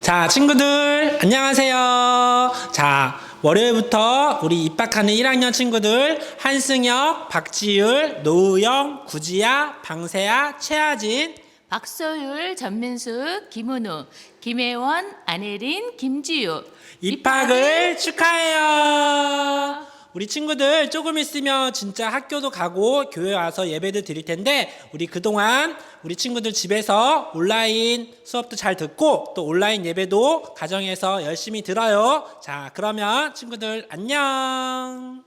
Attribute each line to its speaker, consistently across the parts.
Speaker 1: 자, 친구들 안녕하세요. 자, 월요일부터 우리 입학하는 1학년 친구들 한승혁, 박지율, 노우영, 구지야, 방세야, 최하진,
Speaker 2: 박소율, 전민수, 김은우, 김혜원, 안혜린, 김지유
Speaker 1: 입학을 축하해요. 우리 친구들 조금 있으면 진짜 학교도 가고 교회 와서 예배도 드릴 텐데 우리 그동안 우리 친구들 집에서 온라인 수업도 잘 듣고 또 온라인 예배도 가정에서 열심히 들어요. 자, 그러면 친구들 안녕.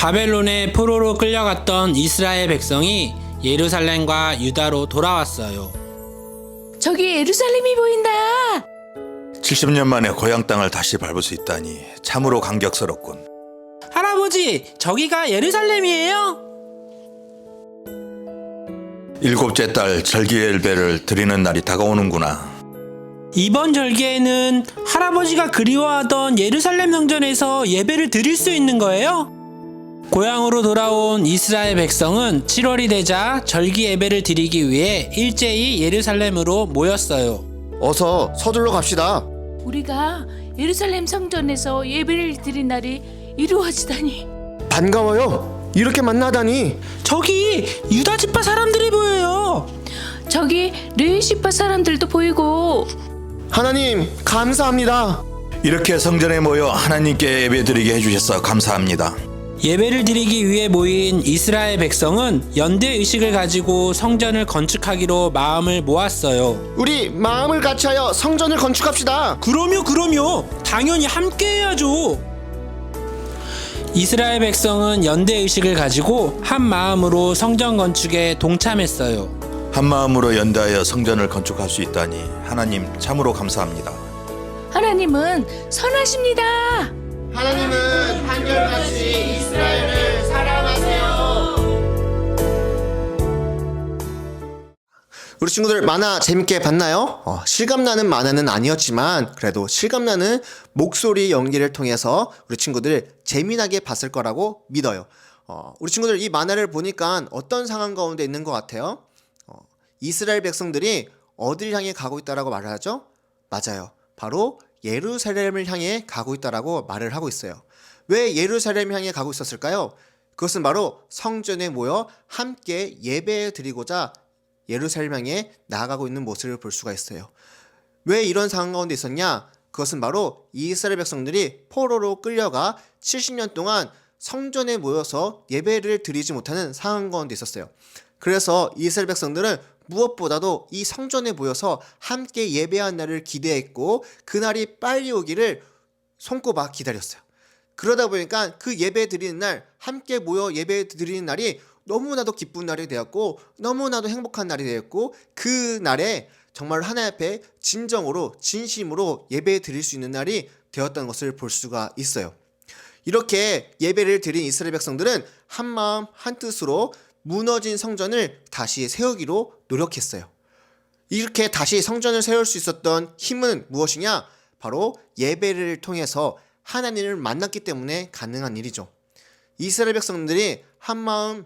Speaker 1: 바벨론의 포로로 끌려갔던 이스라엘 백성이 예루살렘과 유다로 돌아왔어요.
Speaker 2: 저기 예루살렘이 보인다.
Speaker 3: 70년 만에 고향 땅을 다시 밟을 수 있다니 참으로 감격스럽군.
Speaker 1: 할아버지, 저기가 예루살렘이에요?
Speaker 3: 일곱째 달 절기엘배를 드리는 날이 다가오는구나.
Speaker 1: 이번 절기에는 할아버지가 그리워하던 예루살렘 성전에서 예배를 드릴 수 있는 거예요? 고향으로 돌아온 이스라엘 백성은 7월이 되자 절기 예배를 드리기 위해 일제히 예루살렘으로 모였어요.
Speaker 4: 어서 서둘러 갑시다.
Speaker 2: 우리가 예루살렘 성전에서 예배를 드린 날이 이루어지다니.
Speaker 4: 반가워요. 이렇게 만나다니.
Speaker 1: 저기 유다 지파 사람들이 보여요.
Speaker 2: 저기 르시파 사람들도 보이고.
Speaker 4: 하나님 감사합니다.
Speaker 3: 이렇게 성전에 모여 하나님께 예배드리게 해주셔서 감사합니다.
Speaker 1: 예배를 드리기 위해 모인 이스라엘 백성은 연대 의식을 가지고 성전을 건축하기로 마음을 모았어요.
Speaker 4: 우리 마음을 같이하여 성전을 건축합시다.
Speaker 1: 그럼요. 당연히 함께 해야죠. 이스라엘 백성은 연대 의식을 가지고 한 마음으로 성전 건축에 동참했어요.
Speaker 3: 한 마음으로 연대하여 성전을 건축할 수 있다니 하나님 참으로 감사합니다.
Speaker 2: 하나님은 선하십니다.
Speaker 4: 하나님은 한결같이 이스라엘을 사랑하세요. 우리 친구들 만화 재밌게 봤나요? 실감나는 만화는 아니었지만 그래도 실감나는 목소리 연기를 통해서 우리 친구들 재미나게 봤을 거라고 믿어요. 우리 친구들 이 만화를 보니까 어떤 상황 가운데 있는 것 같아요? 이스라엘 백성들이 어디를 향해 가고 있다라고 말을 하죠? 맞아요. 바로 예루살렘을 향해 가고 있다라고 말을 하고 있어요. 왜 예루살렘을 향해 가고 있었을까요? 그것은 바로 성전에 모여 함께 예배 드리고자 예루살렘 향해 나아가고 있는 모습을 볼 수가 있어요. 왜 이런 상황 가운데 있었냐? 그것은 바로 이스라엘 백성들이 포로로 끌려가 70년 동안 성전에 모여서 예배를 드리지 못하는 상황 가운데 있었어요. 그래서 이스라엘 백성들은 무엇보다도 이 성전에 모여서 함께 예배한 날을 기대했고 그날이 빨리 오기를 손꼽아 기다렸어요. 그러다 보니까 그 예배 드리는 날, 함께 모여 예배 드리는 날이 너무나도 기쁜 날이 되었고 너무나도 행복한 날이 되었고 그 날에 정말 하나님 앞에 진정으로 진심으로 예배 드릴 수 있는 날이 되었던 것을 볼 수가 있어요. 이렇게 예배를 드린 이스라엘 백성들은 한마음 한뜻으로 무너진 성전을 다시 세우기로 노력했어요. 이렇게 다시 성전을 세울 수 있었던 힘은 무엇이냐? 바로 예배를 통해서 하나님을 만났기 때문에 가능한 일이죠. 이스라엘 백성들이 한마음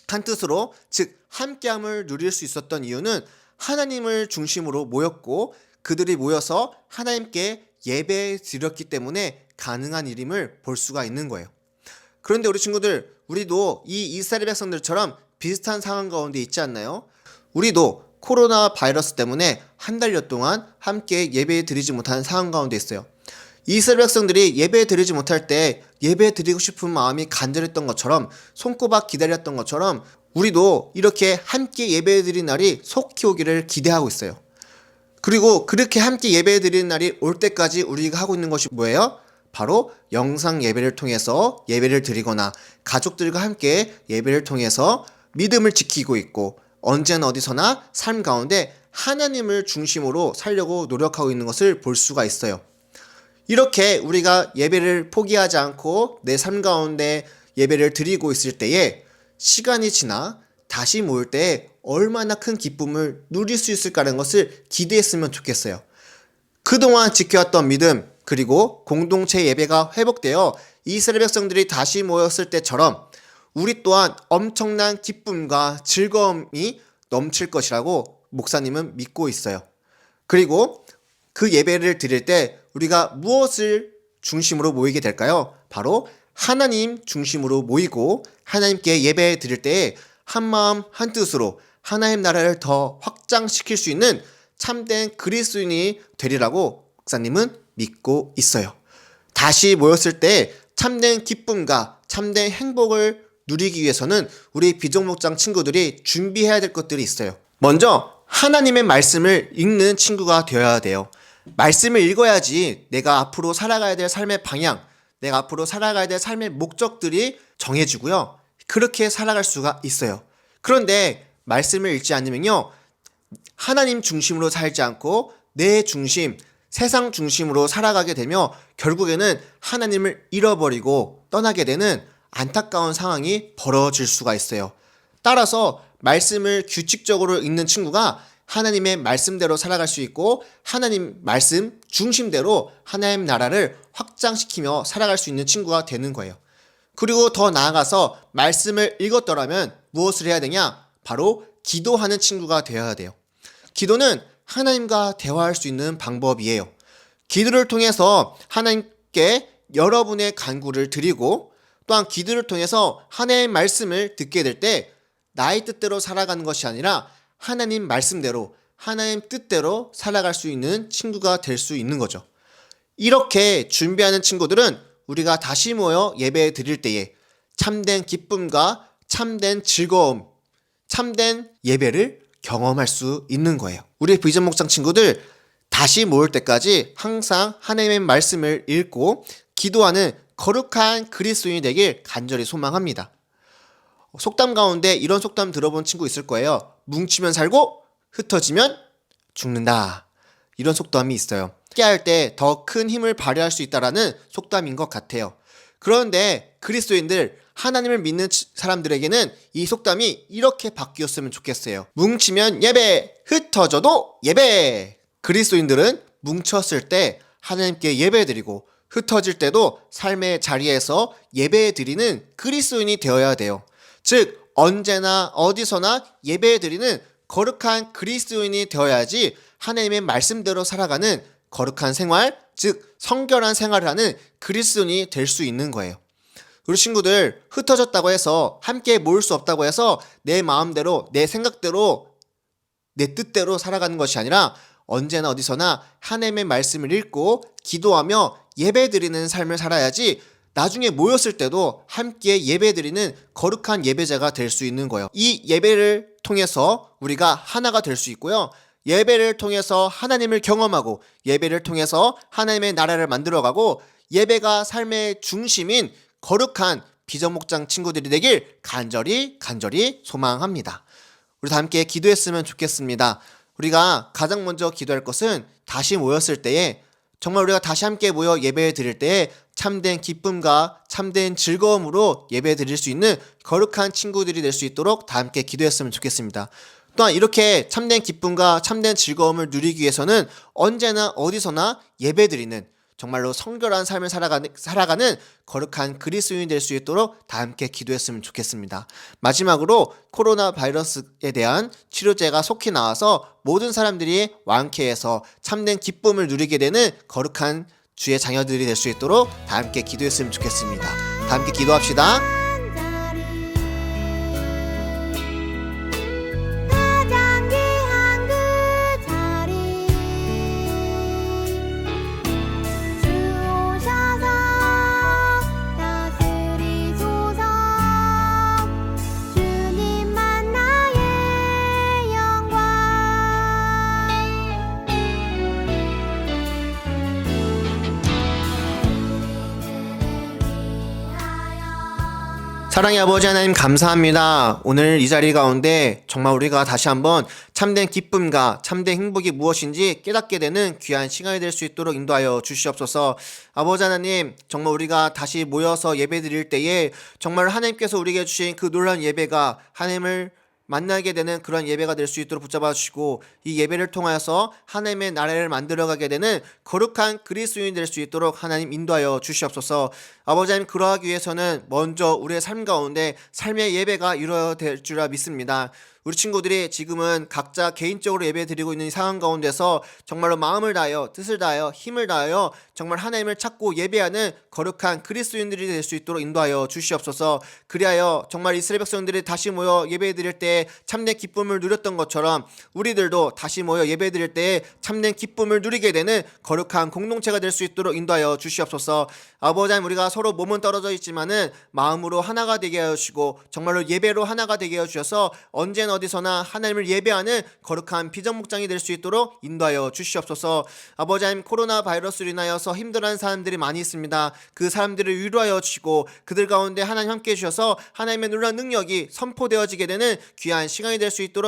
Speaker 4: 한뜻으로 즉 함께함을 누릴 수 있었던 이유는 하나님을 중심으로 모였고 그들이 모여서 하나님께 예배 드렸기 때문에 가능한 일임을 볼 수가 있는 거예요. 그런데 우리 친구들, 우리도 이 이스라엘 백성들처럼 비슷한 상황 가운데 있지 않나요? 우리도 코로나 바이러스 때문에 한 달여 동안 함께 예배 드리지 못하는 상황 가운데 있어요. 이스라엘 백성들이 예배 드리지 못할 때 예배 드리고 싶은 마음이 간절했던 것처럼 손꼽아 기다렸던 것처럼 우리도 이렇게 함께 예배 드리는 날이 속히 오기를 기대하고 있어요. 그리고 그렇게 함께 예배 드리는 날이 올 때까지 우리가 하고 있는 것이 뭐예요? 바로 영상 예배를 통해서 예배를 드리거나 가족들과 함께 예배를 통해서 믿음을 지키고 있고 언제나 어디서나 삶 가운데 하나님을 중심으로 살려고 노력하고 있는 것을 볼 수가 있어요. 이렇게 우리가 예배를 포기하지 않고 내 삶 가운데 예배를 드리고 있을 때에 시간이 지나 다시 모일 때 얼마나 큰 기쁨을 누릴 수 있을까라는 것을 기대했으면 좋겠어요. 그동안 지켜왔던 믿음 그리고 공동체 예배가 회복되어 이스라엘 백성들이 다시 모였을 때처럼 우리 또한 엄청난 기쁨과 즐거움이 넘칠 것이라고 목사님은 믿고 있어요. 그리고 그 예배를 드릴 때 우리가 무엇을 중심으로 모이게 될까요? 바로 하나님 중심으로 모이고 하나님께 예배 드릴 때 한마음 한뜻으로 하나님 나라를 더 확장시킬 수 있는 참된 그리스도인이 되리라고 목사님은 믿고 있어요. 다시 모였을 때 참된 기쁨과 참된 행복을 누리기 위해서는 우리 비종목장 친구들이 준비해야 될 것들이 있어요. 먼저 하나님의 말씀을 읽는 친구가 되어야 돼요. 말씀을 읽어야지 내가 앞으로 살아가야 될 삶의 방향, 내가 앞으로 살아가야 될 삶의 목적들이 정해지고요. 그렇게 살아갈 수가 있어요. 그런데 말씀을 읽지 않으면요, 하나님 중심으로 살지 않고 내 중심, 세상 중심으로 살아가게 되며 결국에는 하나님을 잃어버리고 떠나게 되는 안타까운 상황이 벌어질 수가 있어요. 따라서 말씀을 규칙적으로 읽는 친구가 하나님의 말씀대로 살아갈 수 있고 하나님 말씀 중심대로 하나님 나라를 확장시키며 살아갈 수 있는 친구가 되는 거예요. 그리고 더 나아가서 말씀을 읽었더라면 무엇을 해야 되냐? 바로 기도하는 친구가 되어야 돼요. 기도는 하나님과 대화할 수 있는 방법이에요. 기도를 통해서 하나님께 여러분의 간구를 드리고 또한 기도를 통해서 하나님의 말씀을 듣게 될 때 나의 뜻대로 살아가는 것이 아니라 하나님 말씀대로 하나님 뜻대로 살아갈 수 있는 친구가 될 수 있는 거죠. 이렇게 준비하는 친구들은 우리가 다시 모여 예배 드릴 때에 참된 기쁨과 참된 즐거움, 참된 예배를 경험할 수 있는 거예요. 우리 비전 목장 친구들 다시 모일 때까지 항상 하나님의 말씀을 읽고 기도하는 거룩한 그리스도인이 되길 간절히 소망합니다. 속담 가운데 이런 속담 들어본 친구 있을 거예요. 뭉치면 살고 흩어지면 죽는다. 이런 속담이 있어요. 함께할 때 더 큰 힘을 발휘할 수 있다라는 속담인 것 같아요. 그런데 그리스도인들, 하나님을 믿는 사람들에게는 이 속담이 이렇게 바뀌었으면 좋겠어요. 뭉치면 예배, 흩어져도 예배. 그리스도인들은 뭉쳤을 때 하나님께 예배드리고 흩어질 때도 삶의 자리에서 예배드리는 그리스도인이 되어야 돼요. 즉 언제나 어디서나 예배드리는 거룩한 그리스도인이 되어야지 하나님의 말씀대로 살아가는 거룩한 생활, 즉 성결한 생활을 하는 그리스도인이 될 수 있는 거예요. 우리 친구들 흩어졌다고 해서 함께 모일 수 없다고 해서 내 마음대로, 내 생각대로, 내 뜻대로 살아가는 것이 아니라 언제나 어디서나 하나님의 말씀을 읽고 기도하며 예배드리는 삶을 살아야지 나중에 모였을 때도 함께 예배드리는 거룩한 예배자가 될 수 있는 거예요. 이 예배를 통해서 우리가 하나가 될 수 있고요. 예배를 통해서 하나님을 경험하고 예배를 통해서 하나님의 나라를 만들어가고 예배가 삶의 중심인 거룩한 비전 목장 친구들이 되길 간절히 소망합니다. 우리 다 함께 기도했으면 좋겠습니다. 우리가 가장 먼저 기도할 것은 다시 모였을 때에 정말 우리가 다시 함께 모여 예배 드릴 때에 참된 기쁨과 참된 즐거움으로 예배 드릴 수 있는 거룩한 친구들이 될 수 있도록 다 함께 기도했으면 좋겠습니다. 또한 이렇게 참된 기쁨과 참된 즐거움을 누리기 위해서는 언제나 어디서나 예배 드리는 정말로 성결한 삶을 살아가는 거룩한 그리스도인이 될 수 있도록 다 함께 기도했으면 좋겠습니다. 마지막으로 코로나 바이러스에 대한 치료제가 속히 나와서 모든 사람들이 완쾌해서 참된 기쁨을 누리게 되는 거룩한 주의 자녀들이 될 수 있도록 다 함께 기도했으면 좋겠습니다. 다 함께 기도합시다. 사랑의 아버지 하나님 감사합니다. 오늘 이 자리 가운데 정말 우리가 다시 한번 참된 기쁨과 참된 행복이 무엇인지 깨닫게 되는 귀한 시간이 될 수 있도록 인도하여 주시옵소서. 아버지 하나님, 정말 우리가 다시 모여서 예배 드릴 때에 정말 하나님께서 우리에게 주신 그 놀라운 예배가 하나님을 만나게 되는 그런 예배가 될 수 있도록 붙잡아 주시고 이 예배를 통하여서 하나님의 나라를 만들어가게 되는 거룩한 그리스도인이 될 수 있도록 하나님 인도하여 주시옵소서. 아버지 하나님, 그러하기 위해서는 먼저 우리의 삶 가운데 삶의 예배가 이루어질 줄 믿습니다. 우리 친구들이 지금은 각자 개인적으로 예배 드리고 있는 이 상황 가운데서 정말로 마음을 다하여 뜻을 다하여 힘을 다하여 정말 하나님을 찾고 예배하는 거룩한 그리스도인들이 될 수 있도록 인도하여 주시옵소서. 그리하여 정말 이스라엘 백성들이 다시 모여 예배 드릴 때 참된 기쁨을 누렸던 것처럼 우리들도 다시 모여 예배 드릴 때 참된 기쁨을 누리게 되는 거룩한 공동체가 될 수 있도록 인도하여 주시옵소서. 아버지 하나님, 우리가 서로 몸은 떨어져 있지만은 마음으로 하나가 되게 하여 주시고 정말로 예배로 하나가 되게 하여 주셔서 언제나 어디서나 하나님을 예배하는 거룩한 비전 목장이 될 수 있도록 인도하여 주시옵소서. 아버지 하나님, 코로나 바이러스로 인하여서 힘들어하는 사람들이 많이 있습니다. 그 사람들을 위로하여 주시고 그들 가운데 하나님 함께 해주셔서 하나님의 놀라운 능력이 선포되어지게 되는 귀한 시간이 될 수 있도록